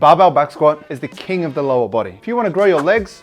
barbell back squat is the king of the lower body. If you want to grow your legs,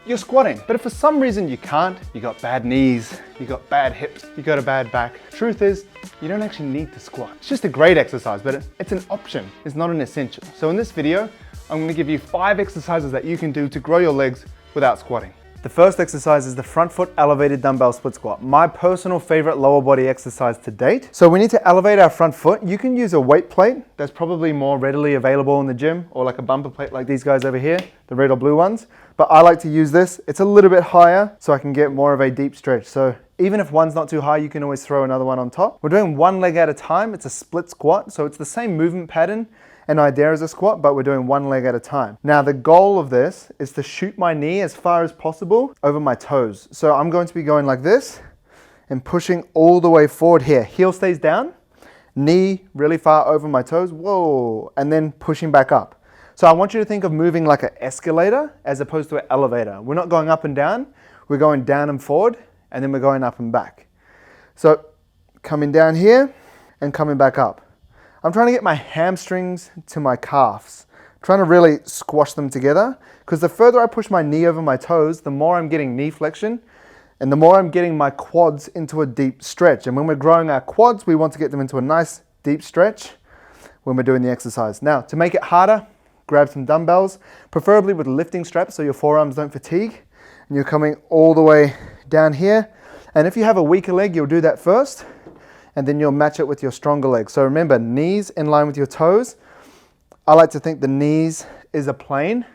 you're squatting. But if for some reason you can't, you got bad knees, you got bad hips, you got a bad back, truth is, you don't actually need to squat. It's just a great exercise, but it's an option. It's not an essential. So in this video, I'm going to give you 5 exercises that you can do to grow your legs without squatting. The first exercise is the front foot elevated dumbbell split squat. My personal favorite lower body exercise to date. So we need to elevate our front foot. You can use a weight plate that's probably more readily available in the gym, or like a bumper plate like these guys over here, the red or blue ones. But I like to use this. It's a little bit higher so I can get more of a deep stretch. So even if one's not too high, you can always throw another one on top. We're doing one leg at a time. It's a split squat. So it's the same movement pattern and idea as a squat, but we're doing one leg at a time. Now the goal of this is to shoot my knee as far as possible over my toes. So I'm going to be going like this and pushing all the way forward here. Heel stays down, knee really far over my toes, whoa, and then pushing back up. So I want you to think of moving like an escalator as opposed to an elevator. We're not going up and down, we're going down and forward, and then we're going up and back. So coming down here and coming back up. I'm trying to get my hamstrings to my calves. I'm trying to really squash them together, because the further I push my knee over my toes, the more I'm getting knee flexion and the more I'm getting my quads into a deep stretch. And when we're growing our quads, we want to get them into a nice deep stretch when we're doing the exercise. Now, to make it harder, grab some dumbbells, preferably with lifting straps so your forearms don't fatigue. And you're coming all the way down here. And if you have a weaker leg, you'll do that first, and then you'll match it with your stronger leg. So remember, knees in line with your toes. I like to think the knees is a plane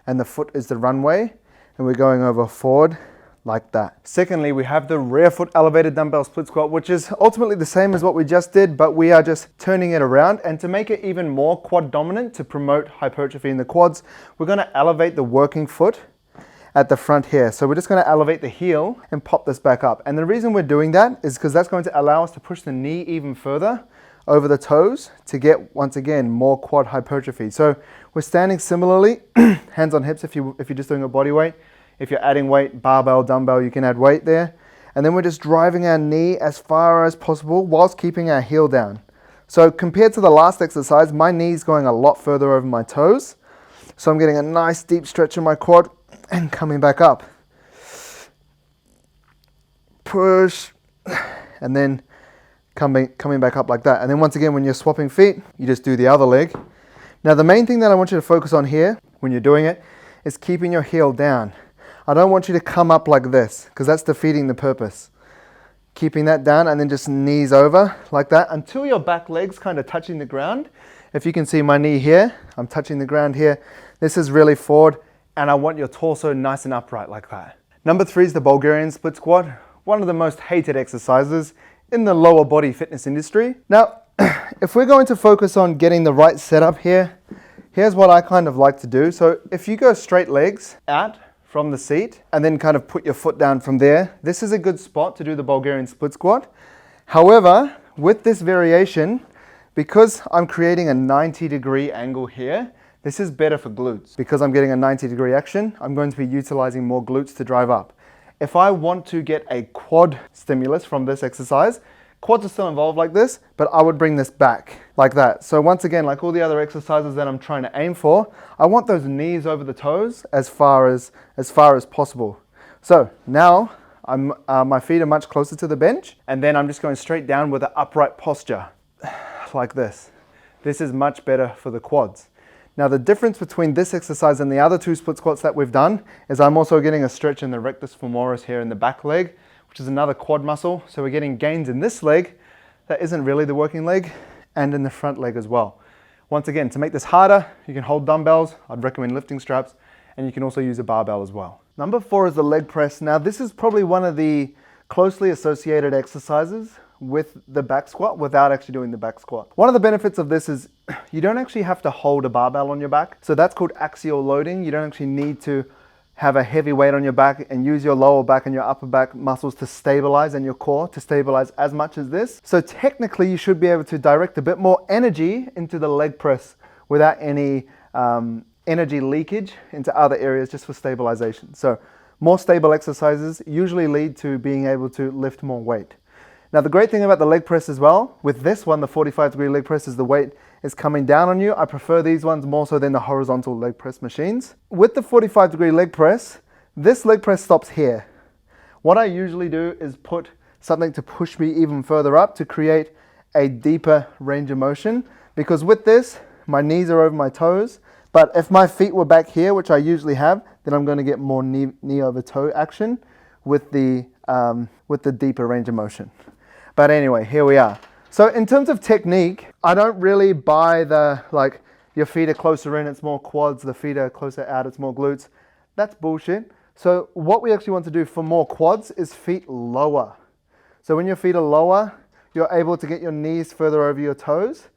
and the foot is the runway, and we're going over forward like that. Secondly, we have the rear foot elevated dumbbell split squat, which is ultimately the same as what we just did, but we are just turning it around. And to make it even more quad dominant, to promote hypertrophy in the quads, we're gonna elevate the working foot at the front here. So we're just going to elevate the heel and pop this back up. And the reason we're doing that is because that's going to allow us to push the knee even further over the toes to get, once again, more quad hypertrophy. So we're standing similarly, hands on hips if you're just doing a body weight. If you're adding weight, barbell, dumbbell, you can add weight there. And then we're just driving our knee as far as possible whilst keeping our heel down. So compared to the last exercise, my knee's going a lot further over my toes. So I'm getting a nice deep stretch in my quad and coming back up. Push, and then coming back up like that. And then once again, when you're swapping feet, you just do the other leg. Now the main thing that I want you to focus on here when you're doing it is keeping your heel down. I don't want you to come up like this, because that's defeating the purpose. Keeping that down and then just knees over like that until your back leg's kind of touching the ground. If you can see my knee here, I'm touching the ground here. This is really forward, and I want your torso nice and upright like that. Number 3 is the Bulgarian split squat, one of the most hated exercises in the lower body fitness industry. Now, if we're going to focus on getting the right setup here, here's what I kind of like to do. So if you go straight legs out from the seat and then kind of put your foot down from there, this is a good spot to do the Bulgarian split squat. However, with this variation, because I'm creating a 90-degree angle here, this is better for glutes. Because I'm getting a 90-degree action, I'm going to be utilizing more glutes to drive up. If I want to get a quad stimulus from this exercise, quads are still involved like this, but I would bring this back like that. So once again, like all the other exercises that I'm trying to aim for, I want those knees over the toes as far as possible. So now my feet are much closer to the bench, and then I'm just going straight down with an upright posture like this. This is much better for the quads. Now the difference between this exercise and the other 2 split squats that we've done is I'm also getting a stretch in the rectus femoris here in the back leg, which is another quad muscle. So we're getting gains in this leg that isn't really the working leg, and in the front leg as well. Once again, to make this harder, you can hold dumbbells. I'd recommend lifting straps, and you can also use a barbell as well. Number 4 is the leg press. Now this is probably one of the closely associated exercises with the back squat without actually doing the back squat. One of the benefits of this is you don't actually have to hold a barbell on your back. So that's called axial loading. You don't actually need to have a heavy weight on your back and use your lower back and your upper back muscles to stabilize, and your core to stabilize as much as this. So technically you should be able to direct a bit more energy into the leg press without any energy leakage into other areas, just for stabilization. So more stable exercises usually lead to being able to lift more weight. Now the great thing about the leg press as well, with this one, the 45-degree leg press, is the weight is coming down on you. I prefer these ones more so than the horizontal leg press machines. With the 45-degree leg press, this leg press stops here. What I usually do is put something to push me even further up to create a deeper range of motion, because with this, my knees are over my toes, but if my feet were back here, which I usually have, then I'm going to get more knee over toe action with the deeper range of motion. But anyway, here we are. So in terms of technique, I don't really buy the, like, your feet are closer in, it's more quads, the feet are closer out, it's more glutes. That's bullshit. So what we actually want to do for more quads is feet lower. So when your feet are lower, you're able to get your knees further over your toes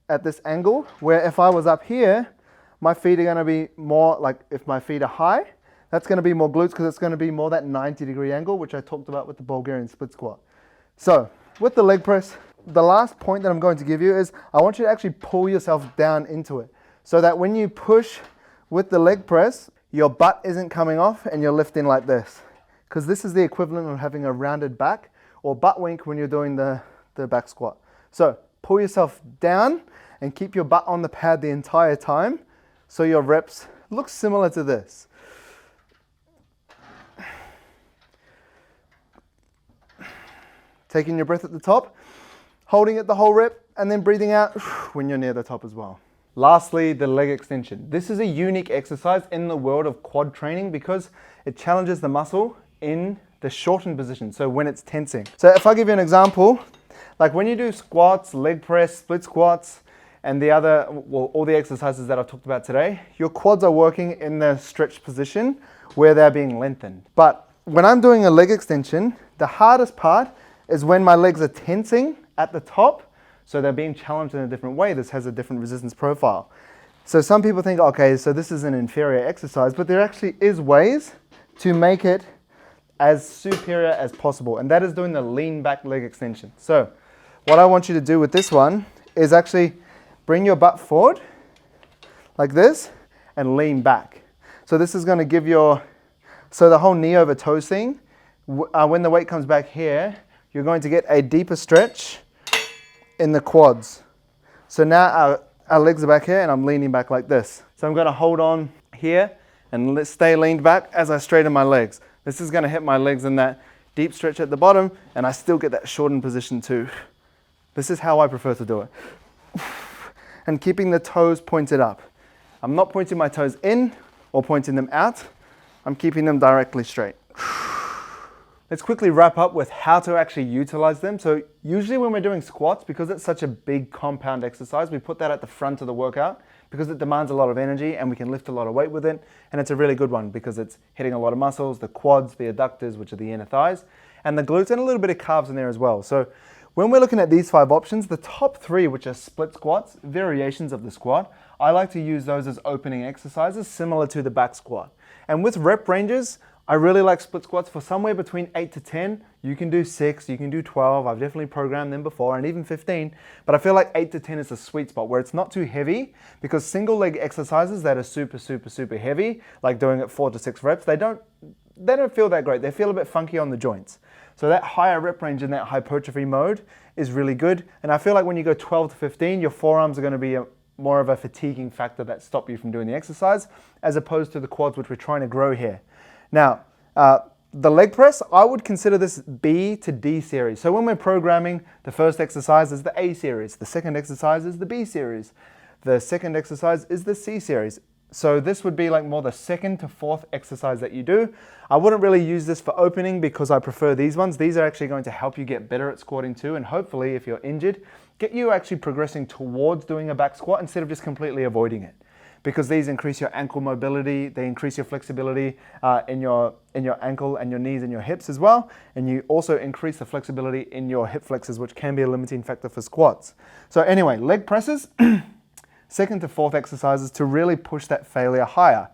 at this angle, where if I was up here, my feet are going to be more like, if my feet are high, that's going to be more glutes because it's going to be more that 90-degree angle, which I talked about with the Bulgarian split squat. So with the leg press, the last point that I'm going to give you is I want you to actually pull yourself down into it so that when you push with the leg press, your butt isn't coming off and you're lifting like this, because this is the equivalent of having a rounded back or butt wink when you're doing the back squat. So pull yourself down and keep your butt on the pad the entire time so your reps look similar to this. Taking your breath at the top, holding it the whole rep, and then breathing out when you're near the top as well. Lastly, the leg extension. This is a unique exercise in the world of quad training because it challenges the muscle in the shortened position, so when it's tensing. So if I give you an example, like when you do squats, leg press, split squats, and the other, well, all the exercises that I've talked about today, your quads are working in the stretched position where they're being lengthened. But when I'm doing a leg extension, the hardest part is when my legs are tensing at the top, so they're being challenged in a different way. This has a different resistance profile. So some people think, okay, so this is an inferior exercise, but there actually is ways to make it as superior as possible, and that is doing the lean back leg extension. So what I want you to do with this one is actually bring your butt forward like this and lean back. So this is going to give so the whole knee over toes thing, when the weight comes back here, you're going to get a deeper stretch in the quads. So now our legs are back here and I'm leaning back like this. So I'm going to hold on here and stay leaned back as I straighten my legs. This is going to hit my legs in that deep stretch at the bottom, and I still get that shortened position too. This is how I prefer to do it. And keeping the toes pointed up. I'm not pointing my toes in or pointing them out. I'm keeping them directly straight. Let's quickly wrap up with how to actually utilize them. So usually when we're doing squats, because it's such a big compound exercise, we put that at the front of the workout because it demands a lot of energy and we can lift a lot of weight with it. And it's a really good one because it's hitting a lot of muscles, the quads, the adductors, which are the inner thighs, and the glutes, and a little bit of calves in there as well. So when we're looking at these 5 options, the top 3, which are split squats, variations of the squat, I like to use those as opening exercises similar to the back squat. And with rep ranges, I really like split squats for somewhere between 8 to 10. You can do 6, you can do 12. I've definitely programmed them before, and even 15. But I feel like 8 to 10 is a sweet spot where it's not too heavy, because single leg exercises that are super heavy, like doing it 4 to 6 reps, they don't feel that great. They feel a bit funky on the joints. So that higher rep range in that hypertrophy mode is really good. And I feel like when you go 12 to 15, your forearms are going to be more of a fatiguing factor that stop you from doing the exercise, as opposed to the quads, which we're trying to grow here. Now, the leg press, I would consider this B to D series. So when we're programming, the first exercise is the A series, the second exercise is the B series, the second exercise is the C series. So this would be like more the 2nd to 4th exercise that you do. I wouldn't really use this for opening because I prefer these ones. These are actually going to help you get better at squatting too, and hopefully if you're injured, get you actually progressing towards doing a back squat instead of just completely avoiding it. Because these increase your ankle mobility, they increase your flexibility in your ankle and your knees and your hips as well, and you also increase the flexibility in your hip flexors, which can be a limiting factor for squats. So anyway, leg presses, 2nd to 4th exercises to really push that failure higher.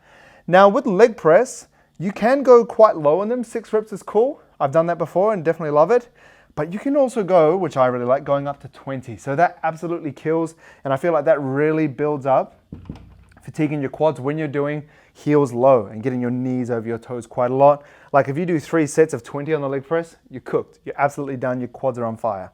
Now with leg press, you can go quite low on them. 6 reps is cool. I've done that before and definitely love it. But you can also go, which I really like, going up to 20. So that absolutely kills, and I feel like that really builds up fatiguing your quads when you're doing heels low and getting your knees over your toes quite a lot. Like if you do 3 sets of 20 on the leg press, you're cooked. You're absolutely done. Your quads are on fire.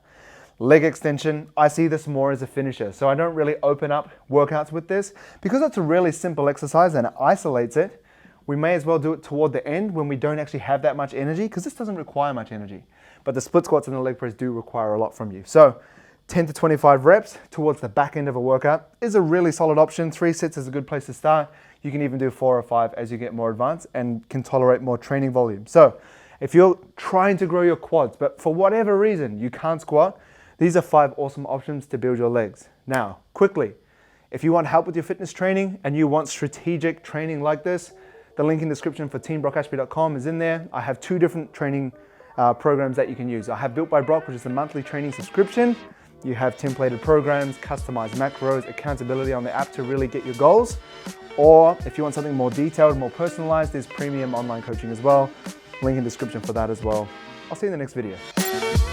Leg extension, I see this more as a finisher. So I don't really open up workouts with this. Because it's a really simple exercise and it isolates it, we may as well do it toward the end when we don't actually have that much energy, because this doesn't require much energy. But the split squats and the leg press do require a lot from you. So 10 to 25 reps towards the back end of a workout is a really solid option. 3 sets is a good place to start. You can even do 4 or 5 as you get more advanced and can tolerate more training volume. So if you're trying to grow your quads, but for whatever reason you can't squat, these are 5 awesome options to build your legs. Now, quickly, if you want help with your fitness training and you want strategic training like this, the link in the description for teambrockashby.com is in there. I have 2 different training programs that you can use. I have Built by Brock, which is a monthly training subscription. You have templated programs, customized macros, accountability on the app to really get your goals. Or if you want something more detailed, more personalized, there's premium online coaching as well. Link in the description for that as well. I'll see you in the next video.